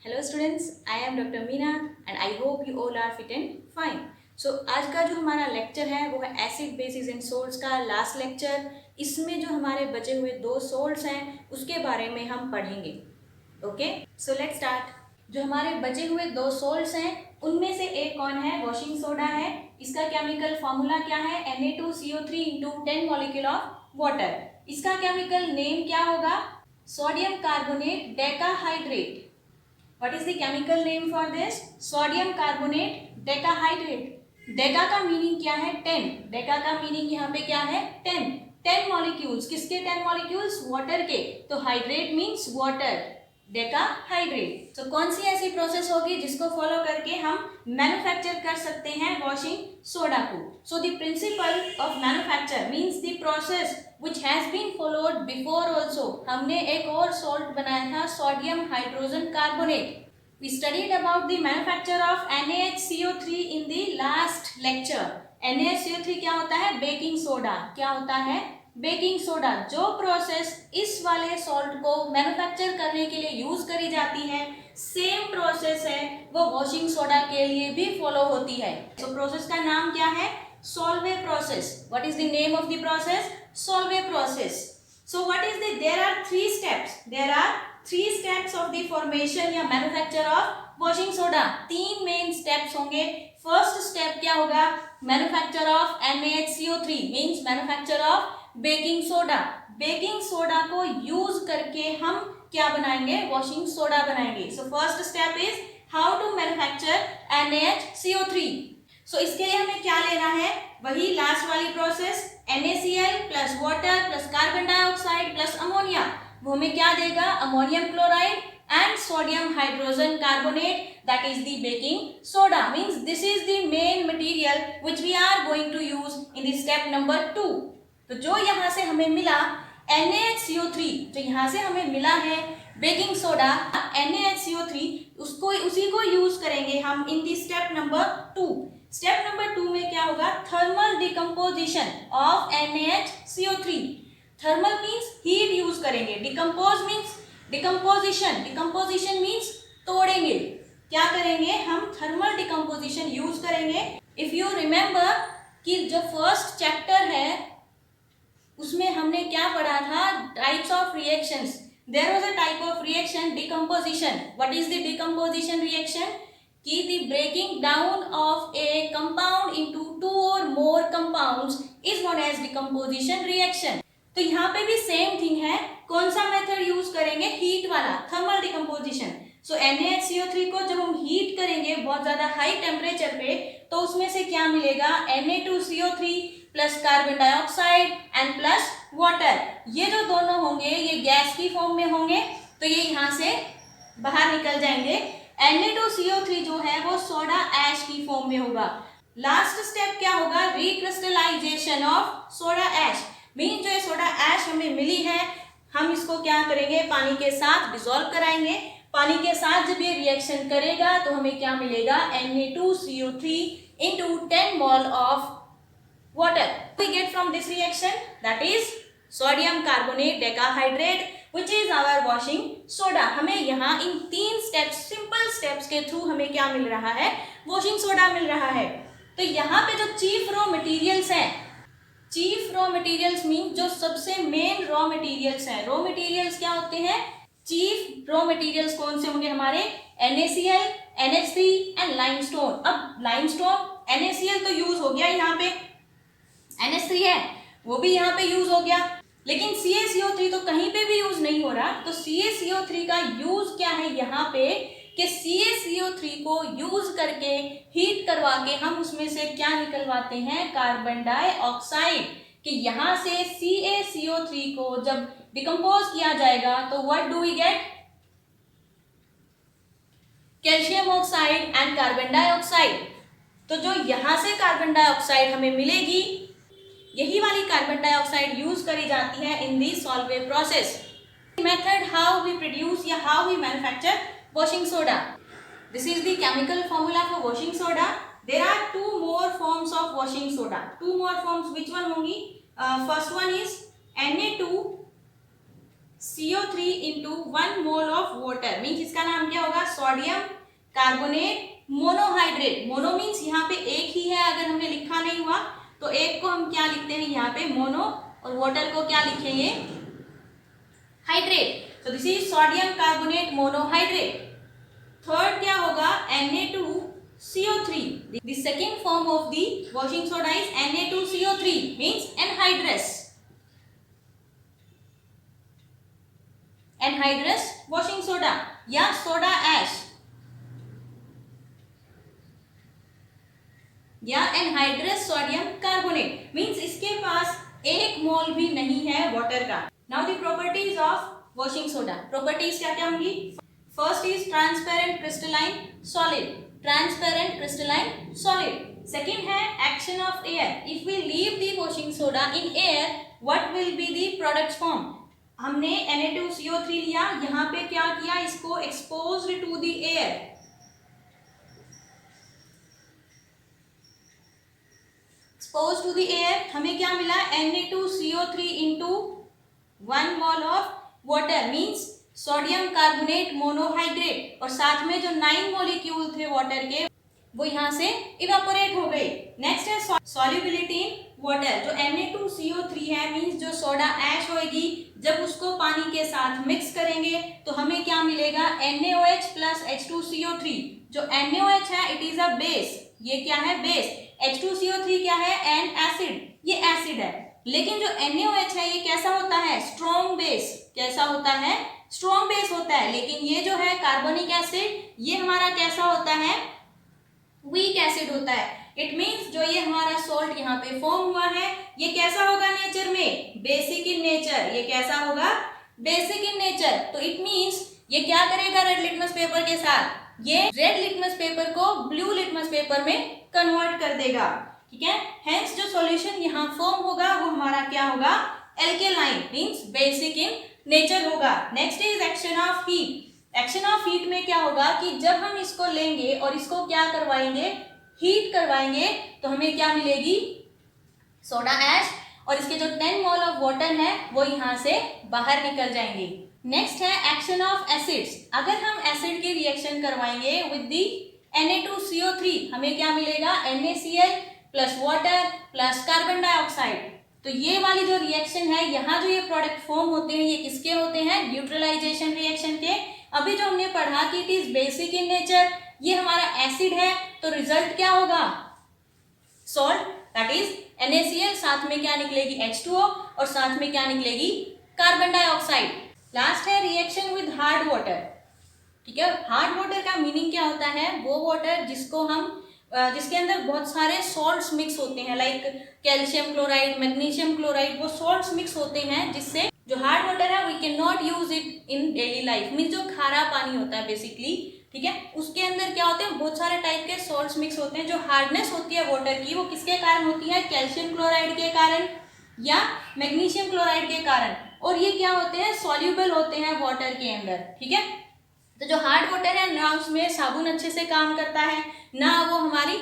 Hello students, I am doctor Meena and I hope you all are fit and fine. So आज का जो हमारा lecture है वो है एसिड बेसिस एंड सोल्ट्स का लास्ट लेक्चर। इसमें जो हमारे बचे हुए दो सोल्ट्स हैं उसके बारे में हम पढ़ेंगे। Okay, so let's start. जो हमारे बचे हुए दो सोल्ट्स हैं उनमें से एक कौन है? वॉशिंग सोडा है। इसका केमिकल फॉर्मूला क्या है? Na2CO3 into 10 molecule of water. इसका केमिकल नेम क्या होगा? Sodium carbonate decahydrate. What is the chemical name for this? Sodium carbonate decahydrate. Deka का मीनिंग क्या है? 10। डेका का मीनिंग यहाँ पे क्या है? 10। 10 मॉलिक्यूल्स। किसके 10 मॉलिक्यूल्स? वाटर के। तो हाइड्रेट मीन्स वाटर, डेकाहाइड्रेट। तो कौन सी ऐसी प्रोसेस होगी जिसको फॉलो करके हम मैन्युफैक्चर कर सकते हैं वॉशिंग सोडा को? So the principle of manufacture means the process which has been followed before also। हमने एक और सॉल्ट बनाया था, sodium hydrogen carbonate. We studied about the manufacture of NaHCO3 in the last lecture। NaHCO3 क्या होता है? Baking soda. क्या होता है? Baking soda. जो प्रोसेस इस वाले सॉल्ट को मैन्युफैक्चर करने के लिए यूज करी जाती है, सेम प्रोसेस है वो वॉशिंग सोडा के लिए भी फॉलो होती है। तो प्रोसेस का नाम क्या है? Solvay process। What is the name of the process? Solvay process। So what is the? There are three steps। There are three steps of the formation या manufacture of washing soda। तीन main steps होंगे। First step क्या होगा? Manufacture of NaHCO3 means manufacture of baking soda। Baking soda को use करके हम क्या बनाएंगे? वॉशिंग सोडा बनाएंगे। So first step is how to manufacture NaHCO3। So इसके लिए हमें क्या लेना है? वही लास्ट वाली process, NaCl plus water plus carbon dioxide plus ammonia. वो हमें क्या देगा? Ammonium chloride and sodium hydrogen carbonate, that is the baking soda. Means this is the main material which we are going to use in the step number 2। तो जो यहाँ से हमें मिला NaHCO3, जो यहाँ से हमें मिला है बेकिंग सोडा NaHCO3, उसको उसी को यूज करेंगे हम in the step number 2। Step number 2 में क्या होगा? Thermal decomposition of NaHCO3। Thermal means heat use करेंगे, decompose means decomposition. Decomposition means तोड़ेंगे। क्या करेंगे? हम थर्मल डिकम्पोजिशन यूज करेंगे। इफ यू रिमेम्बर कि जो फर्स्ट चैप्टर है उसमें हमने क्या पढ़ा था? Types of reactions. There was a type of reaction decomposition. What is the decomposition reaction? कि the breaking down of a compound into two or more compounds is known as decomposition reaction। तो यहाँ पे भी same thing है। कौन सा method use करेंगे? Heat वाला, थर्मल डिकम्पोजिशन। सो NaHCO3 को जब हम हीट करेंगे बहुत ज्यादा हाई टेम्परेचर पे, तो उसमें से क्या मिलेगा? Na2CO3 plus carbon dioxide and plus water. ये जो दोनों होंगे ये गैस की फॉर्म में होंगे, तो ये यहाँ से बाहर निकल जाएंगे। Na2CO3 जो है वो सोडा ऐश की फॉर्म में होगा। लास्ट स्टेप क्या होगा? Recrystallisation of soda ash. Mean जो सोडा ऐश हमें मिली है, हम इसको क्या करेंगे? पानी के साथ डिसॉल्व कराएंगे। पानी के साथ जब ये रिएक्शन करेगा तो हमें क्या मिलेगा? Na2CO3 into 10 mol of water। We get from this reaction that is sodium carbonate decahydrate which is our washing soda। हमें यहाँ इन तीन स्टेप्स, सिंपल स्टेप्स के थ्रू हमें क्या मिल रहा है? वॉशिंग सोडा मिल रहा है। तो यहाँ पे जो चीफ रॉ मटेरियल्स हैं, चीफ रॉ मटेरियल्स मीन जो सबसे मेन रॉ मटेरियल्स हैं। रॉ मटेरियल्स क्या होते हैं? चीफ रॉ मटेरियल्स कौन से होंगे हमारे? NaCl, NH3 and limestone. अब लाइमस्टोन, NaCl तो यूज हो गया, यहाँ पे NH3 है वो भी यहाँ पे यूज हो गया, लेकिन CaCO3 तो कहीं पे भी यूज नहीं हो रहा। तो CaCO3 का यूज क्या है यहाँ पे? कि CaCO3 को यूज करके हीट करवा के हम उसमें से क्या निकलवाते हैं? Carbon dioxide. कि यहाँ से CaCO3 को जब डिकम्पोज किया जाएगा तो what do we get? Calcium oxide and carbon dioxide. तो जो यहाँ से कार्बन डाइऑक्साइड हमें मिलेगी, यही वाली कार्बन डाइऑक्साइड यूज करी जाती है in the Solvay process. Method how we produce या how we manufacture washing soda. This is the chemical formula for washing soda. There are two more forms of washing soda. Two more forms, which one होंगी? First one is Na2 CO3 into 1 mole of water means इसका नाम क्या होगा, sodium carbonate monohydrate. Mono means यहाँ पे एक ही है, अगर हमने लिखा नहीं हुआ तो एक को हम क्या लिखते हैं यहाँ पे मोनो, और वाटर को क्या लिखेंगे, हाइड्रेट। तो this is sodium carbonate monohydrate. Third क्या होगा, Na2CO3। The second form of the washing soda is Na2CO3 means anhydrous. Anhydrous washing soda या सोडा ऐश या एनहाइड्रस सोडियम कार्बोनेट मीन्स इसके पास एक मोल भी नहीं है वाटर का। Now the properties of washing soda. Properties क्या क्या होंगी, first is transparent crystalline solid, transparent crystalline solid. Second है action of air, if we leave the washing soda in air what will be the product form. हमने Na2CO3 लिया, यहाँ पे क्या किया, इसको exposed to the air, exposed to the air, हमें क्या मिला, Na2CO3 into 1 mole of water means sodium carbonate monohydrate, और साथ में जो 9 मॉलिक्यूल थे वाटर के वो यहाँ से इवेपोरेट हो गए। नेक्स्ट है सॉल्युबिलिटी इन वाटर, जो Na2CO3 है मीन्स जो सोडा ऐश होगी, जब उसको पानी के साथ मिक्स करेंगे तो हमें क्या मिलेगा, NaOH प्लस H2CO3। जो NaOH है इट इज अ बेस, ये क्या है, बेस। H2CO3 क्या है, एन एसिड, ये एसिड है। लेकिन जो NaOH है ये कैसा होता है, स्ट्रॉन्ग बेस। कैसा होता है, स्ट्रॉन्ग बेस होता है। लेकिन ये जो है कार्बोनिक एसिड, ये हमारा कैसा होता है, वीक एसिड होता है। इट मीन्स जो ये हमारा सॉल्ट यहाँ पे फॉर्म हुआ है ये कैसा होगा नेचर में, बेसिक इन नेचर। ये कैसा होगा, बेसिक इन नेचर। तो इट मीन्स ये क्या करेगा रेड लिटमस पेपर के साथ, ये रेड लिटमस पेपर को ब्लू लिटमस पेपर में कन्वर्ट कर देगा, ठीक है। हेंस जो सॉल्यूशन यहाँ फॉर्म होगा वो हमारा क्या होगा, alkaline means basic in nature होगा। Next is action of heat. Action of heat में क्या होगा कि जब हम इसको लेंगे और इसको क्या करवाएंगे, हीट करवाएंगे, तो हमें क्या मिलेगी, सोडा ऐश, और इसके जो 10 मोल ऑफ वाटर है वो यहाँ से बाहर निकल जाएंगे। नेक्स्ट है एक्शन ऑफ एसिड्स। अगर हम एसिड की रिएक्शन करवाएंगे विद दी Na2CO3 हमें क्या मिलेगा, NaCl plus water plus carbon dioxide. तो ये वाली जो रिएक्शन है, यहाँ जो ये प्रोडक्ट फॉर्म होते हैं ये किसके होते हैं, न्यूट्रलाइजेशन रिएक्शन के। अभी जो हमने पढ़ा कि it is basic in nature, ये हमारा एसिड है, तो रिजल्ट क्या होगा, सॉल्ट, दैट इज NaCl, साथ में क्या निकलेगी H2O, और साथ में क्या निकलेगी, कार्बन डाइऑक्साइड। लास्ट है रिएक्शन विद हार्ड वाटर, ठीक है। हार्ड वाटर का मीनिंग क्या होता है, वो वाटर जिसको हम जिसके अंदर बहुत सारे सॉल्ट्स मिक्स होते हैं, like calcium chloride, magnesium chloride, वो सॉल्ट्स मिक्स होते हैं, जिससे जो हार्ड वाटर है we can not use it in daily life. Means जो खारा पानी होता है बेसिकली, ठीक है, उसके अंदर क्या होते हैं, बहुत सारे टाइप के सॉल्ट्स मिक्स होते हैं। जो हार्डनेस होती है वाटर की वो किसके कारण होती है, कैल्शियम क्लोराइड के कारण या मैग्नीशियम क्लोराइड के कारण, और ये क्या होते हैं, सॉल्यूबल होते हैं वाटर के अंदर, ठीक है। तो जो हार्ड वाटर है ना उसमें साबुन अच्छे से काम करता है, ना वो हमारी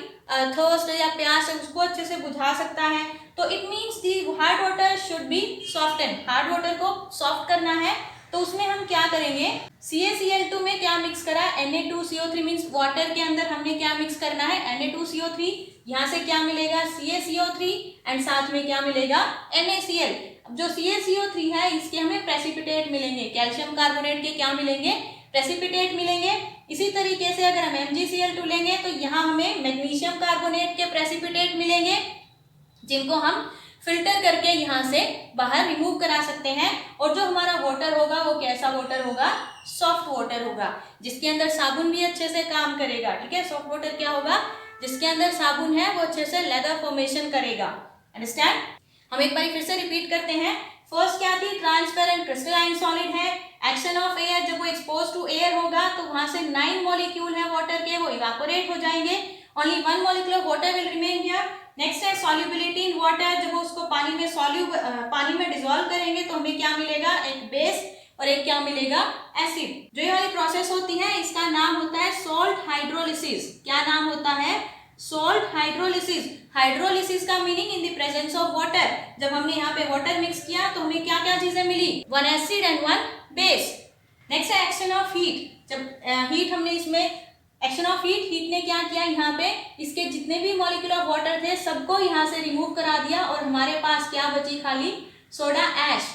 थर्स्ट या प्यास है उसको अच्छे से बुझा सकता है। तो it means the hard water should be soften, hard water को सॉफ्ट करना है, तो उसमें हम क्या करेंगे, CaCl2 में क्या मिक्स करा, Na2CO3 मीन्स वाटर के अंदर हमने क्या मिक्स करना है, Na2CO3, यहाँ से क्या मिलेगा, CaCO3, एंड साथ में क्या मिलेगा, NaCl। अब जो CaCO3 है इसके हमें प्रेसिपिटेट मिलेंगे, कैल्शियम कार्बोनेट के क्या मिलेंगे, प्रेसिपिटेट मिलेंगे। इसी तरीके से अगर हम MgCl2 लेंगे तो यहाँ हमें मैग्नीशियम कार्बोनेट के प्रेसिपिटेट मिलेंगे, जिनको हम फिल्टर करके यहाँ से बाहर रिमूव करा सकते हैं। और जो हमारा वाटर होगा वो कैसा वाटर होगा, सॉफ्ट वाटर होगा, जिसके अंदर साबुन भी अच्छे से काम करेगा, ठीक है। सॉफ्ट वाटर क्या होगा, जिसके अंदर साबुन है वो अच्छे से लेदर फॉर्मेशन करेगा, अंडरस्टैंड। हम एक बार फिर से रिपीट करते हैं। फर्स्ट क्या थी, ट्रांसपेरेंट क्रिस्टलाइन सॉलिड है। एक्शन ऑफ एयर, जब वो एक्सपोज टू एयर होगा तो वहां से 9 मॉलिक्यूल है वाटर के, वो इवेपोरेट हो जाएंगे, only 1 molecule of water will remain here. Next है सॉल्युबिलिटी इन वाटर, जब वो उसको पानी में डिसॉल्व करेंगे तो हमें क्या मिलेगा, एक बेस और एक क्या मिलेगा, एसिड। जो ये वाली प्रोसेस होती है इसका नाम होता है सॉल्ट हाइड्रोलिसिस। क्या नाम होता है, सॉल्ट हाइड्रोलिसिस, हाइड्रोलिसिस का meaning in the presence of water, जब हमने यहाँ पे वाटर मिक्स किया तो हमें क्या क्या चीजें मिली, one acid and one base. Next है एक्शन ऑफ हीट, जब हीट हमने इसमें एक्शन ऑफ हीट, हीट ने क्या किया, यहाँ पे इसके जितने भी मॉलिक्यूल ऑफ वाटर थे सबको यहाँ से रिमूव करा दिया और हमारे पास क्या बची, खाली soda ash.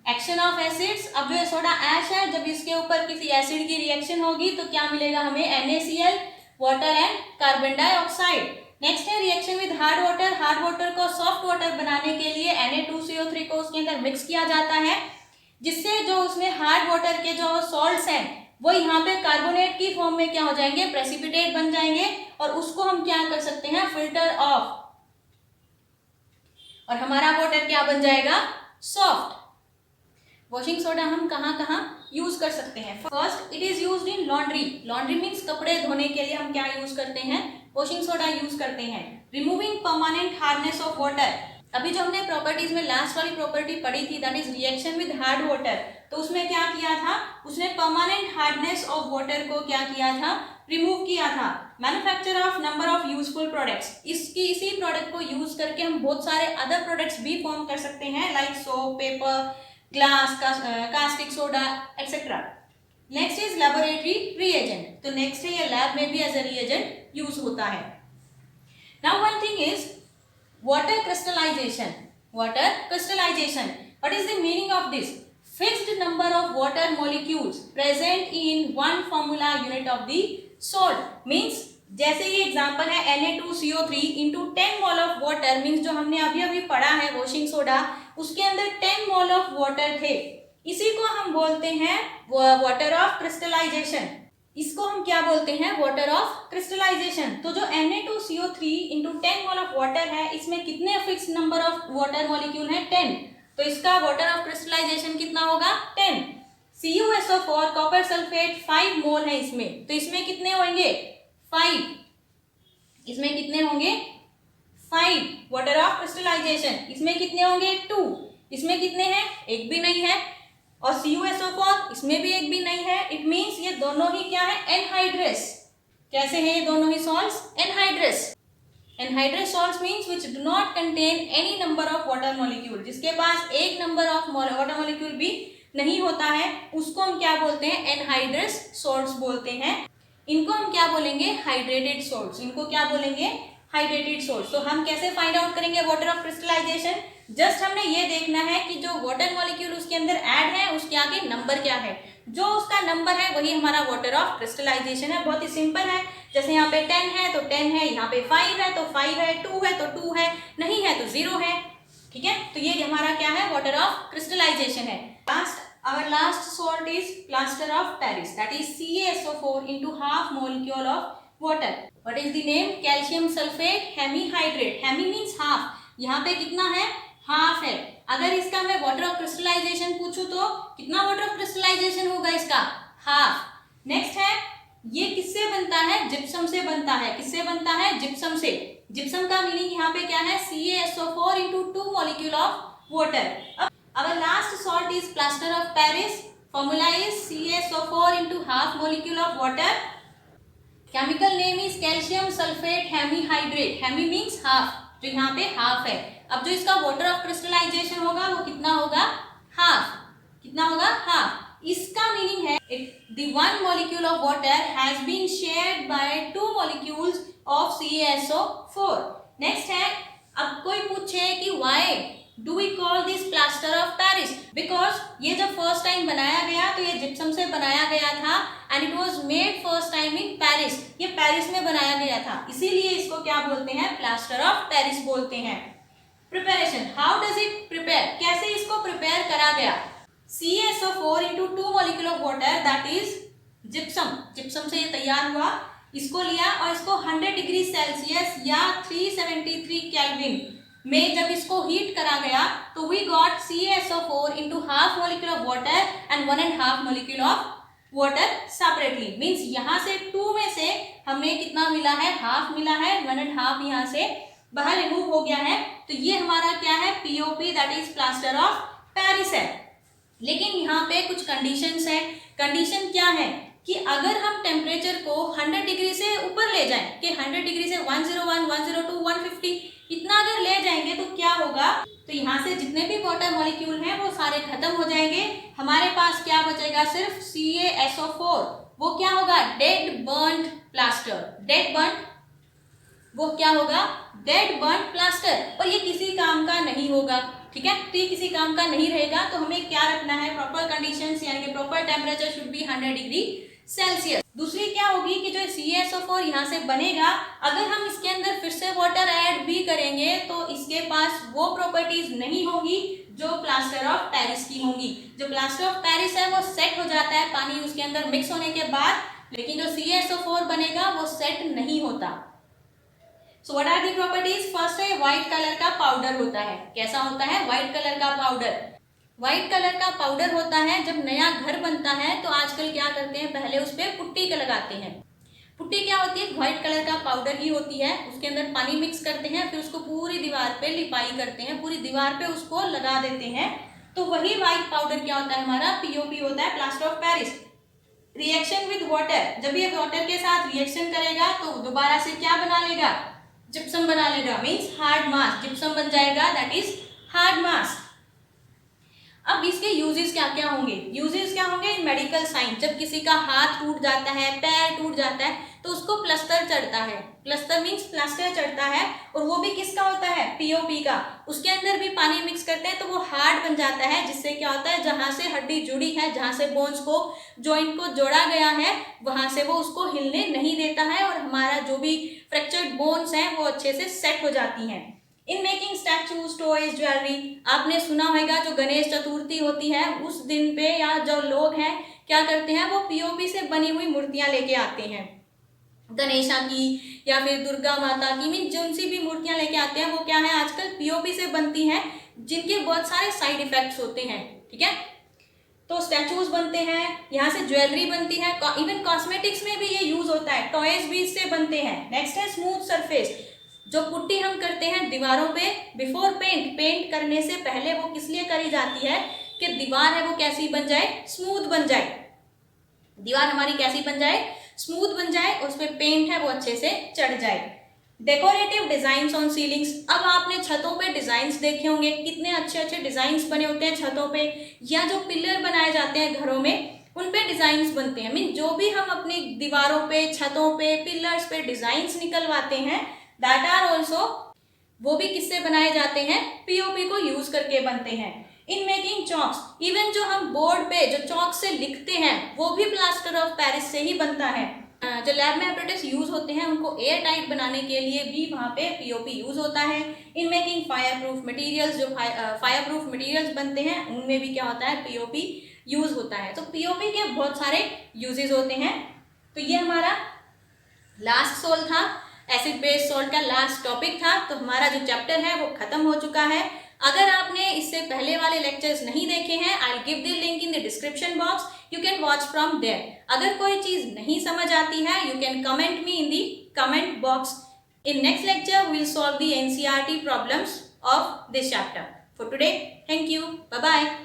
Action of acids, अब जो सोडा ऐश है जब इसके ऊपर किसी एसिड की रिएक्शन होगी तो क्या मिलेगा हमें, NaCl, water and carbon dioxide. Next है reaction with hard water, hard water को सॉफ्ट वाटर बनाने के लिए Na2CO3 को उसके अंदर मिक्स किया जाता है, जिससे जो उसमें हार्ड वाटर के जो सॉल्ट्स हैं वो यहाँ पे कार्बोनेट की फॉर्म में क्या हो जाएंगे, प्रेसिपिटेट बन जाएंगे और उसको हम क्या कर सकते हैं, फिल्टर ऑफ, और हमारा वाटर क्या बन जाएगा, सॉफ्ट। वॉशिंग सोडा हम कहाँ कहाँ यूज कर सकते हैं, first it is used in laundry, laundry means कपड़े धोने के लिए हम क्या यूज करते हैं, वॉशिंग सोडा यूज करते हैं। Removing permanent hardness of water, अभी जो हमने प्रॉपर्टीज में लास्ट वाली प्रॉपर्टी पढ़ी थी that is reaction with hard water, तो उसमें क्या किया था, उसने परमानेंट हार्डनेस ऑफ वाटर को क्या किया था, रिमूव किया था। Manufacture of number of useful products, इसी प्रोडक्ट को यूज करके हम बहुत सारे अदर प्रोडक्ट्स भी फॉर्म कर सकते हैं like soap, paper, glass, caustic soda etcetera. Next is laboratory reagent, तो नेक्स्ट है ये लैब में भी एज ए रिएजेंट यूज होता है। Now one thing is water crystallization, water crystallization, what is the meaning of this, fixed number of water molecules present in one formula unit of the salt, means जैसे ये example है Na2CO3 into 10 mole of water, means जो हमने अभी अभी पढ़ा है washing soda उसके अंदर 10 मोल ऑफ वाटर थे, इसी को हम बोलते हैं वाटर ऑफ क्रिस्टलाइजेशन, इसको हम क्या बोलते हैं, वाटर ऑफ क्रिस्टलाइजेशन। तो जो Na2CO3 into 10 mole of water है इसमें कितने fix number of water molecule हैं, 10, तो इसका वाटर ऑफ क्रिस्टलाइजेशन कितना होगा, 10। CuSO4 कॉपर सल्फेट 5 मोल है इसमें, तो इसमें कितने होंगे, 5, इसमें कितने होंगे, 5 वाटर ऑफ क्रिस्टलाइजेशन, इसमें कितने होंगे, 2, इसमें कितने हैं, एक भी नहीं है, और CuSO4 इसमें भी एक भी नहीं है, इट मीन्स ये दोनों ही क्या है, एनहाइड्रस। कैसे हैं ये दोनों ही salts, anhydrous. Anhydrous salts means which do not contain any number of water molecule, जिसके पास एक नंबर ऑफ वाटर मॉलिक्यूल भी नहीं होता है उसको हम क्या बोलते हैं, एनहाइड्रस सॉल्ट्स बोलते हैं। इनको हम क्या बोलेंगे, हाइड्रेटेड सॉल्ट्स, इनको क्या बोलेंगे, हाइड्रेटेड सॉल्ट्स। तो हम कैसे फाइंड आउट करेंगे वाटर ऑफ क्रिस्टलाइजेशन, जस्ट हमने ये देखना है कि जो वाटर मॉलिक्यूल उसके अंदर ऐड है उसके आगे नंबर क्या है, जो उसका नंबर है वही हमारा वाटर ऑफ क्रिस्टलाइजेशन है। बहुत ही सिंपल है, जैसे यहाँ पे 10 है तो 10 है, यहाँ पे 5 है तो 5 है, 2 है तो 2 है, नहीं है तो 0 है, ठीक है। तो ये हमारा क्या है, वाटर ऑफ क्रिस्टलाइजेशन है। Our last salt is plaster of Paris, that is CaSO4 into half molecule of water. What is the name? Calcium sulfate hemihydrate. Hemi means half. यहाँ पे कितना है, हाफ है। अगर इसका मैं वाटर ऑफ क्रिस्टलाइजेशन पूछूं तो कितना वाटर ऑफ क्रिस्टलाइजेशन होगा इसका, हाफ। नेक्स्ट है, ये किससे बनता है, जिप्सम से बनता है। किससे बनता है, जिप्सम से। जिप्सम का मीनिंग यहाँ पे क्या है, CaSO4 into 2 molecule of water. Our last salt is plaster of Paris. Formula is CaSO4 into half molecule of water. Chemical name is calcium sulfate hemihydrate. Hemi means half, जो यहाँ पे half है। अब जो इसका वाटर ऑफ क्रिस्टलाइजेशन होगा वो कितना होगा, हाफ। कितना होगा, हाफ। इसका मीनिंग है the one molecule of water has been shared by 2 molecules of CaSO4. Next है, अब कोई पूछे कि why do we call this plaster of Paris? Because ये जब फर्स्ट टाइम बनाया गया तो ये जिप्सम से बनाया गया था and it was made first time in Paris. ये पेरिस में बनाया गया था, इसीलिए इसको क्या बोलते हैं, प्लास्टर ऑफ पेरिस बोलते हैं। Preparation, how does it prepare, कैसे इसको प्रिपेयर करा गया। CaSO4 into 2 molecule of water, that is gypsum, gypsum से ये तैयार हुआ, इसको लिया और इसको 100 डिग्री सेल्सियस या 373 केल्विन में जब इसको हीट करा गया तो we got CaSO4 into half molecule of water and 1.5 molecule of water separately. Means यहाँ से 2 में से हमें कितना मिला है, हाफ मिला है, 1.5 यहाँ से बाहर रिमूव हो गया है। तो ये हमारा क्या है, POP, that is plaster of Paris है। लेकिन यहाँ पे कुछ कंडीशंस है। कंडीशन क्या है कि अगर हम टेम्परेचर को 100 डिग्री से ऊपर ले जाएं कि 100 डिग्री से 101, 102, 150 इतना अगर ले जाएंगे तो क्या होगा, तो यहाँ से जितने भी वाटर मॉलिक्यूल हैं वो सारे खत्म हो जाएंगे। हमारे पास क्या बचेगा, सिर्फ CaSO4। वो क्या होगा, dead burned plaster. Dead burned, वो क्या होगा, डेड बर्न्ड प्लास्टर। और ये किसी काम का नहीं होगा, ठीक है। तो ये किसी काम का नहीं रहेगा। तो हमें क्या रखना है, प्रॉपर कंडीशंस, यानी कि proper temperature should be 100 degree Celsius. दूसरी क्या होगी कि जो CaSO4 यहाँ से बनेगा, अगर हम इसके अंदर फिर से वाटर ऐड भी करेंगे तो इसके पास वो प्रॉपर्टीज नहीं होंगी जो प्लास्टर ऑफ पेरिस की होंगी। जो प्लास्टर ऑफ पेरिस है वो सेट हो जाता है पानी उसके अंदर मिक्स होने के बाद, लेकिन जो CaSO4 बनेगा वो सेट नहीं होता। So what are the properties, first है व्हाइट कलर का पाउडर होता है। कैसा होता है, व्हाइट कलर का पाउडर। व्हाइट कलर का पाउडर होता है, जब नया घर बनता है तो आजकल क्या करते हैं, पहले उस पर पुट्टी लगाते हैं। पुट्टी क्या होती है, व्हाइट कलर का पाउडर ही होती है। उसके अंदर पानी मिक्स करते हैं, फिर उसको पूरी दीवार पे लिपाई करते हैं, पूरी दीवार पे उसको लगा देते हैं। तो वही व्हाइट पाउडर क्या होता है, हमारा POP होता है, plaster of Paris. Reaction with water, जब ये वाटर के साथ रिएक्शन करेगा तो दोबारा से क्या बना लेगा, जिप्सम बना लेगा, मीन्स हार्ड मास। जिप्सम बन जाएगा, दैट इज हार्ड मास। अब इसके यूजेस क्या क्या होंगे, यूजेस क्या होंगे, मेडिकल साइंस। जब किसी का हाथ टूट जाता है, पैर टूट जाता है, तो उसको प्लास्टर चढ़ता है। प्लास्टर मीन्स प्लास्टर चढ़ता है, और वो भी किसका होता है, POP का। उसके अंदर भी पानी मिक्स करते हैं तो वो हार्ड बन जाता है, जिससे क्या होता है, जहां से हड्डी जुड़ी है, जहां से बोन्स को, जॉइंट को जोड़ा गया है, वहां से वो उसको हिलने नहीं देता है, और हमारा जो भी फ्रैक्चर्ड बोन्स हैं वो अच्छे से सेट हो जाती हैं। In making statues, toys, jewellery, आपने सुना होगा जो गणेश चतुर्थी होती है उस दिन पे, या जो लोग हैं क्या करते हैं, वो POP से बनी हुई मूर्तियां लेके आते हैं, गणेशा की या फिर दुर्गा माता की, मीन जो सी भी मूर्तियां लेके आते हैं वो क्या है, आजकल POP से बनती हैं, जिनके बहुत सारे साइड इफेक्ट्स होते हैं, ठीक है। तो स्टैचूज बनते हैं, यहाँ से ज्वेलरी बनती है, इवन कॉस्मेटिक्स में भी ये यूज होता है, टॉयज भी इससे बनते हैं। नेक्स्ट है स्मूथ सरफेस। जो पुट्टी हम करते हैं दीवारों पे, बिफोर पेंट करने से पहले वो किस लिए करी जाती है, कि दीवार है वो कैसी बन जाए, स्मूथ बन जाए। दीवार हमारी कैसी बन जाए, स्मूथ बन जाए, और उस पर पेंट है वो अच्छे से चढ़ जाए। Decorative design on ceilings. अब आपने छतों पे डिजाइन्स देखे होंगे, कितने अच्छे अच्छे डिजाइन्स बने होते हैं छतों पे, या जो पिलर बनाए जाते हैं घरों में उन पे डिजाइन्स बनते हैं। मीन जो भी हम अपनी दीवारों पे, छतों पे, पिलर्स पे डिजाइन्स निकलवाते हैं, दैट आर ऑल्सो, वो भी किससे बनाए जाते हैं, POP को यूज करके बनते हैं। इन मेकिंग चॉक्स, इवन जो हम बोर्ड पे जो चॉक से लिखते हैं वो भी प्लास्टर ऑफ पेरिस से ही बनता है। जो लैब में एपरेटस यूज होते हैं उनको एयर टाइट बनाने के लिए भी वहाँ पे POP यूज होता है। In making fire proof materials, जो फायर प्रूफ मटीरियल्स बनते हैं उनमें भी क्या होता है, POP यूज होता है। तो POP के बहुत सारे यूजेस होते हैं। तो ये हमारा लास्ट सोल था, एसिड बेस सॉल्ट का लास्ट टॉपिक था। तो हमारा जो चैप्टर है वो खत्म हो चुका है। अगर आपने इससे पहले वाले लेक्चर्स नहीं देखे हैं, I will give the link in the description box, you can watch from there. अगर कोई चीज नहीं समझ आती है, you can comment me in the comment box. In next lecture we will solve the NCERT problems of this chapter. For today, thank you. Bye bye.